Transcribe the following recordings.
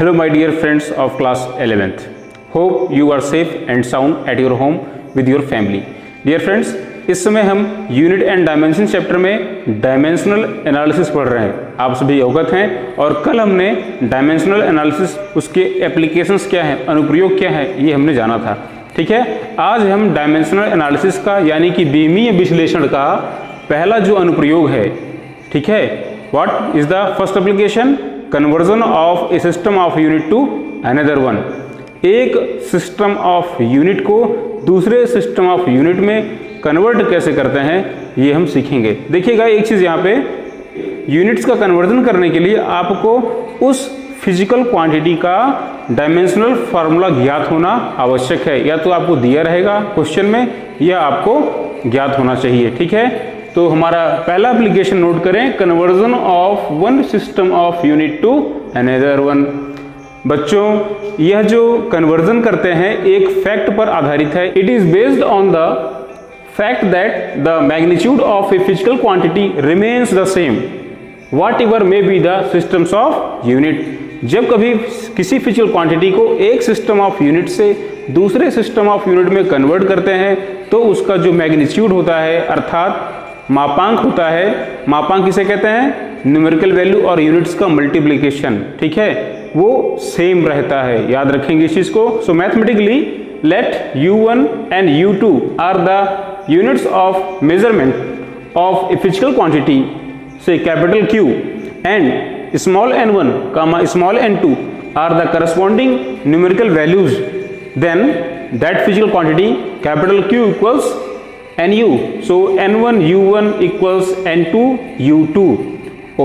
Hello my dear friends of class 11th. Hope you are safe and sound at your home with your family. Dear friends, इस समय हम unit and dimension chapter में dimensional analysis पढ़ रहे हैं। आप सभी अवगत हैं और कल हमने डायमेंशनल एनालिसिस, उसके एप्लीकेशंस क्या हैं, अनुप्रयोग क्या है, ये हमने जाना था। ठीक है, आज हम डायमेंशनल एनालिसिस का यानी कि बीमीय विश्लेषण का पहला जो अनुप्रयोग है, ठीक है, what is the first application? Conversion of a system of unit to another one. एक सिस्टम ऑफ यूनिट को दूसरे सिस्टम ऑफ यूनिट में कन्वर्ट कैसे करते हैं ये हम सीखेंगे। देखिएगा एक चीज़ यहाँ पे, यूनिट्स का कन्वर्जन करने के लिए आपको उस फिजिकल क्वांटिटी का डायमेंशनल फार्मूला ज्ञात होना आवश्यक है। या तो आपको दिया रहेगा क्वेश्चन में या आपको ज्ञात होना चाहिए। ठीक है, तो हमारा पहला एप्लीकेशन नोट करें, conversion of one system of unit to another one. बच्चों, यह जो कन्वर्जन करते हैं एक फैक्ट पर आधारित है। It is based on the fact that the magnitude of a physical quantity remains the same whatever may be the systems of unit। जब कभी किसी फिजिकल क्वांटिटी को एक सिस्टम ऑफ यूनिट से दूसरे सिस्टम ऑफ यूनिट में convert करते हैं तो उसका जो मैग्नीट्यूड होता है अर्थात मापांक होता है, मापांक किसे कहते हैं? न्यूमेरिकल वैल्यू और यूनिट्स का मल्टीप्लिकेशन। ठीक है, वो सेम रहता है, याद रखेंगे इस चीज को। सो mathematically let u1 and u2 are the units of measurement of a physical quantity, say capital Q, and small n1 comma small n2 are the corresponding numerical values, then that physical quantity capital Q equals nu, so n1 u1 equals n2 u2।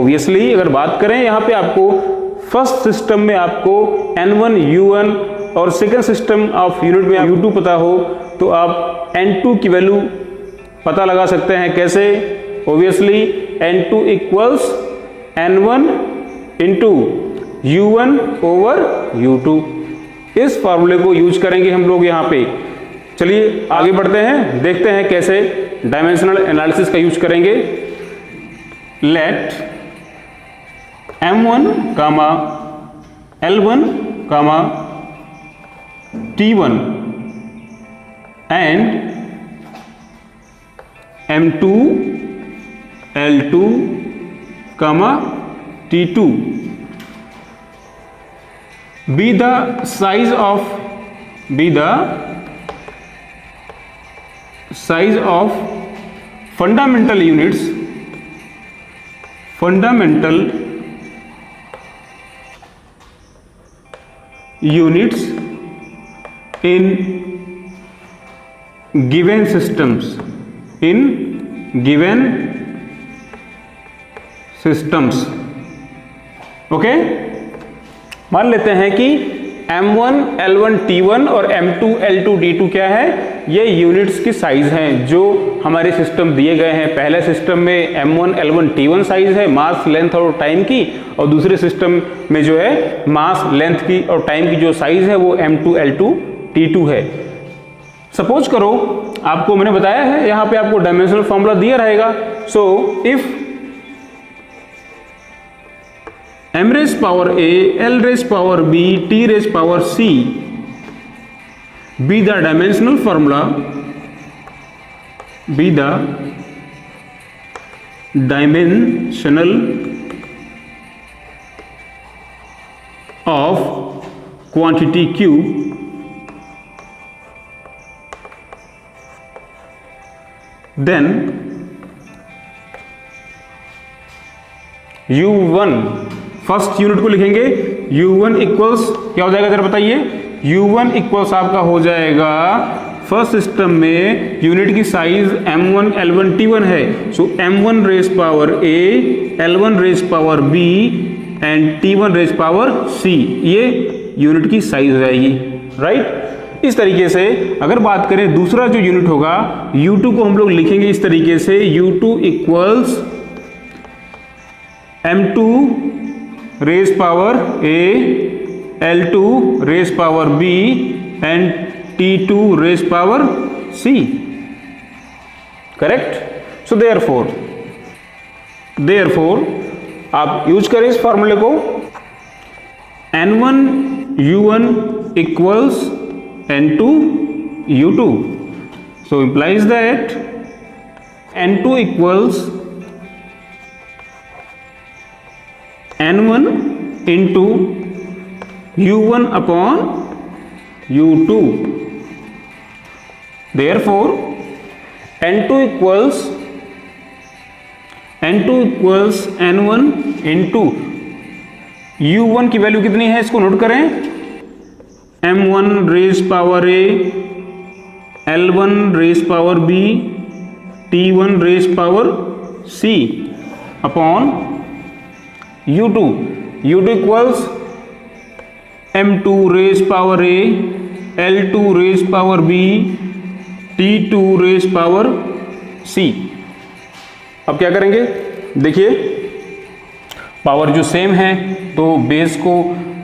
obviously अगर बात करें यहाँ पे आपको first system में आपको n1 u1 और second system of unit में u2 पता हो तो आप n2 की वैल्यू पता लगा सकते हैं। कैसे? Obviously n2 equals n1 into u1 over u2। इस फार्मूले को यूज करेंगे हम लोग यहाँ पे। चलिए आगे बढ़ते हैं, देखते हैं कैसे डायमेंशनल एनालिसिस का यूज करेंगे। Let m1 comma l1 comma T1 and M2 L2 comma T2 be the size of fundamental units in given systems, okay. मान लेते हैं कि M1 L1 T1 और M2 L2 D2 क्या है? ये यूनिट्स की साइज हैं जो हमारे सिस्टम दिए गए हैं। पहले सिस्टम में M1 L1 T1 साइज है मास, लेंथ और टाइम की, और दूसरे सिस्टम में जो है मास, लेंथ की और टाइम की जो साइज है वो M2 L2 T2 है। सपोज करो आपको मैंने बताया है यहाँ पे आपको डायमेंशनल फॉर्मूला दिया रहेगा। So if m raise power a, l raise power b, t raise power c be the dimensional formula, be the dimensional of quantity q, then u1 first unit को लिखेंगे। u1 इक्वल्स क्या हो जाएगा जरा बताइए? u1 equals आपका हो जाएगा फर्स्ट सिस्टम में यूनिट की साइज m1 l1 t1 है, so m1 raise power a, l1 raise power b and t1 raise power c, ये यूनिट की साइज हो जाएगी। राइट, इस तरीके से अगर बात करें दूसरा जो यूनिट होगा u2 को हम लोग लिखेंगे इस तरीके से, u2 equals m2 raise power a, L2 raise power b and T2 raise power c। Correct? So therefore आप यूज करें इस फॉर्मूले को। N1 U1 equals N2 U2. So implies that N2 equals N1 into U1 upon U2. Therefore N2 equals N1 into U1 की value कितनी है इसको note करें, M1 raise power A, L1 raise power B, T1 raise power C upon U2. U2 equals M2 raise power A, L2 raise power B, T2 raise power C. अब क्या करेंगे, देखिए power जो same है तो base को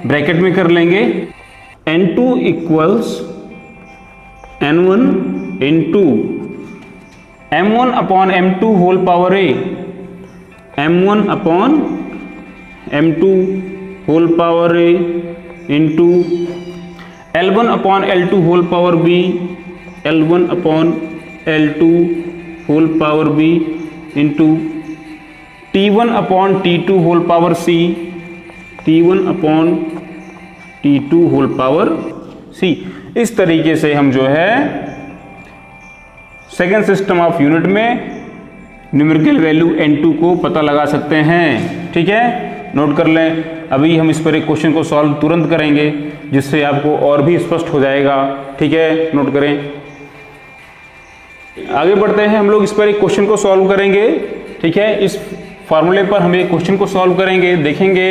bracket में कर लेंगे. N2 equals N1 into M1 upon M2 whole power A, M1 upon M2 whole power A into L1 upon L2 whole power B, L1 upon L2 whole power B into T1 upon T2 whole power C, T1 upon T2 whole power C. इस तरीके से हम जो है second system of unit में numerical value N2 को पता लगा सकते हैं. ठीक है, नोट कर लें. अभी हम इस पर एक क्वेश्चन को सॉल्व तुरंत करेंगे जिससे आपको और भी स्पष्ट हो जाएगा. ठीक है, नोट करें. आगे बढ़ते हैं, हम लोग इस पर एक क्वेश्चन को सॉल्व करेंगे. ठीक है, इस फॉर्मूले पर हम एक क्वेश्चन को सॉल्व करेंगे. देखेंगे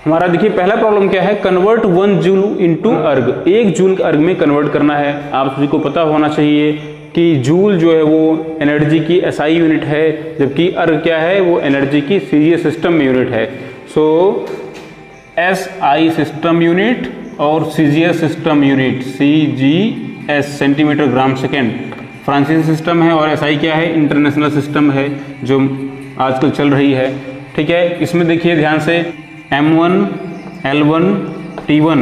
हमारा, देखिए पहला प्रॉब्लम क्या है, कन्वर्ट 1 जूल इनटू अर्ग. 1 जूल अर्ग में कन्वर्ट करना है. आप सभी को पता होना चाहिए कि जूल जो है वो एनर्जी की एसआई यूनिट है, जबकि अर्ग क्या है, वो एनर्जी की सीजीएस सिस्टम में यूनिट है. सो एसआई सिस्टम यूनिट और CGS system unit, CGS centimetre gram second फ्रांसीसी सिस्टम है, और एसआई क्या है, इंटरनेशनल सिस्टम है जो आजकल चल रही है. ठीक है, इसमें देखिए ध्यान से M1, L1, T1.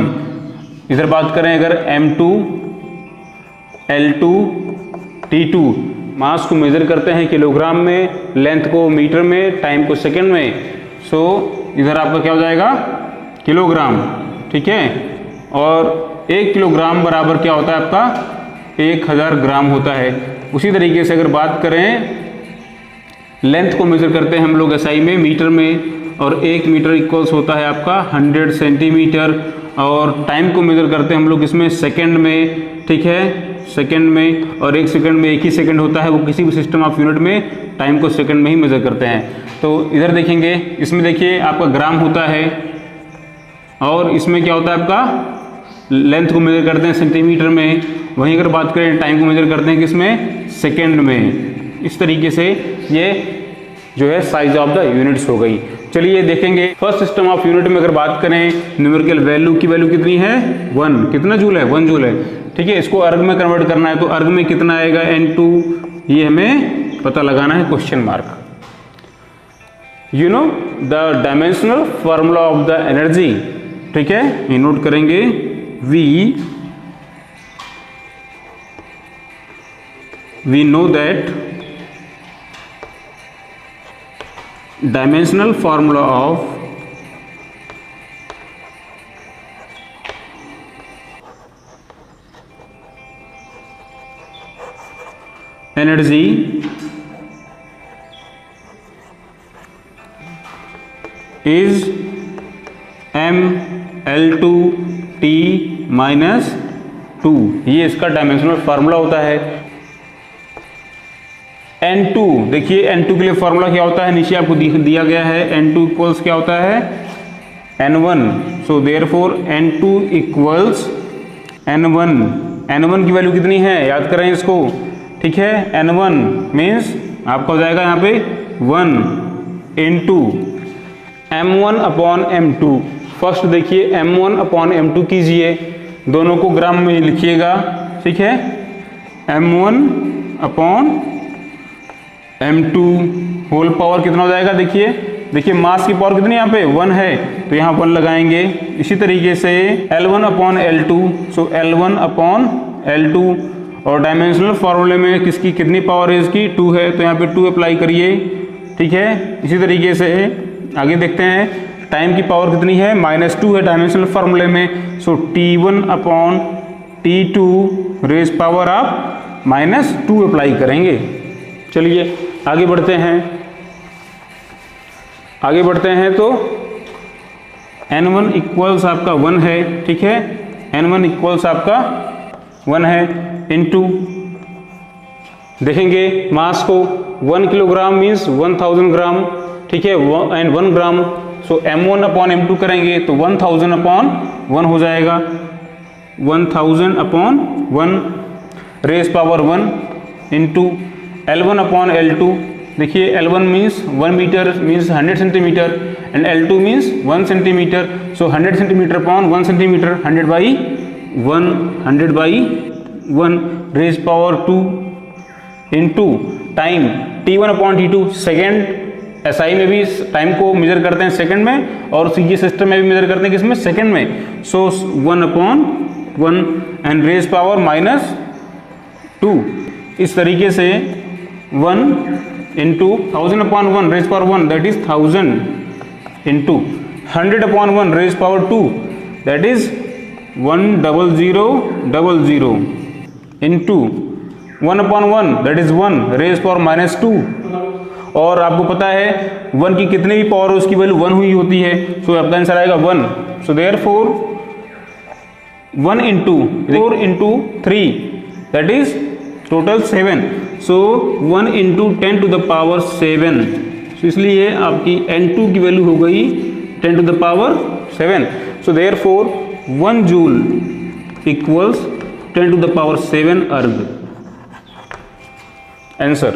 इधर बात करें अगर M2, L2, T2. मास को मेजर करते हैं किलोग्राम में, लेंथ को मीटर में, टाइम को सेकंड में. सो इधर आपका क्या हो जाएगा, किलोग्राम. ठीक है, और 1 किलोग्राम बराबर क्या होता है आपका, 1000 ग्राम होता है. उसी तरीके से अगर बात करें, लेंथ को मेजर करते हैं हम लोग एसआई में, मीटर में, और 1 मीटर इक्वल्स होता है आपका 100 सेंटीमीटर. और टाइम को मेजर करते हैं हम लोग इसमें सेकंड में. ठीक है, सेकंड में, और 1 सेकंड में 1 ही सेकंड होता है. वो किसी भी सिस्टम ऑफ यूनिट में टाइम को सेकंड में ही मेजर करते हैं. तो इधर देखेंगे, इसमें देखिए आपका ग्राम होता है, और इसमें क्या होता है आपका, लेंथ को मेजर करते हैं सेंटीमीटर में. वहीं अगर बात करें टाइम को मेजर करते हैं किसमें, सेकेंड में. इस तरीके से ये जो है साइज ऑफ द यूनिट्स हो गई. चलिए देखेंगे फर्स्ट सिस्टम ऑफ यूनिट में अगर बात करें, न्यूमेरिकल वैल्यू की वैल्यू कितनी है, 1. कितना जूल है, 1 जूल है. ठीक है, इसको अर्ग में कन्वर्ट करना है, तो अर्ग में कितना आएगा, N2. ये हमें पता लगाना है, question mark. You know the dimensional formula of the energy. ठीक है, ये नोट करेंगे, we know that dimensional formula of energy is mL2T minus 2. ये इसका डायमेंशनल फार्मूला होता है. N2, देखिए N2 के लिए फार्मूला क्या होता है, नीचे आपको दिया गया है. N2 इक्वल्स क्या होता है, N1. So therefore N2 equals N1. N1 की वैल्यू कितनी है, याद करें इसको. ठीक है, N1 मीन्स आपका हो जाएगा यहाँ पे 1 into M1 upon M2. First देखिए M1 अपॉन M2 कीजिए, दोनों को ग्राम में लिखिएगा. ठीक है, M1 upon M2 whole power कितना हो जाएगा, देखिए देखिए मास की पावर कितनी यहाँ पे 1 है, तो यहाँ 1 लगाएंगे। इसी तरीके से L1 अपॉन L2, सो L1 अपॉन L2, और डायमेंशनल फॉर्मूले में किसकी कितनी पावर है, इसकी 2 है, तो यहाँ पे 2 अप्लाई करिए, ठीक है। इसी तरीके से आगे देखते हैं टाइम की पावर कितनी है, -2 है डायमेंशनल फॉर्मूले में, सो T1 upon T2 raise power आप -2 अप्लाई करेंगे। चलिए आगे बढ़ते हैं तो N1 इक्वल्स आपका 1 है, ठीक है, N1 इक्वल्स आपका 1 है, इनटू देखेंगे मास को 1 किलोग्राम मीन्स 1000 ग्राम, ठीक है, and 1 gram, so M1 upon M2 करेंगे तो 1000 अपॉन 1 हो जाएगा, 1000 upon 1 raise power 1 into L1 upon L2। देखिए L1 means 1 metre means 100 centimetre and L2 means 1 centimetre, so 100 centimetre upon 1 centimetre 100 by 1 raise power 2 into time T1 upon T2, second SI में भी time को major करते हैं second में, और ये system में भी मेजर करते हैं किसमें, सेकंड में, so 1 upon 1 and raise power -2। इस तरीके से 1 into 1000 upon 1 raise power 1 that is 1000 into 100 upon 1 raise power 2 that is 10000 into 1 upon 1 that is 1 raise power -2। और आपको पता है 1 की कितनी भी पावर हो उसकी वैल्यू 1 हुई होती है, सो आपका आंसर आएगा 1। So therefore 1 into 4 into 3 that is total 7, so 1 into 10 to the power 7, so इसलिए आपकी N2 की वैल्यू हो गई 10 to the power 7। So therefore 1 joule equals 10 to the power 7 erg. Answer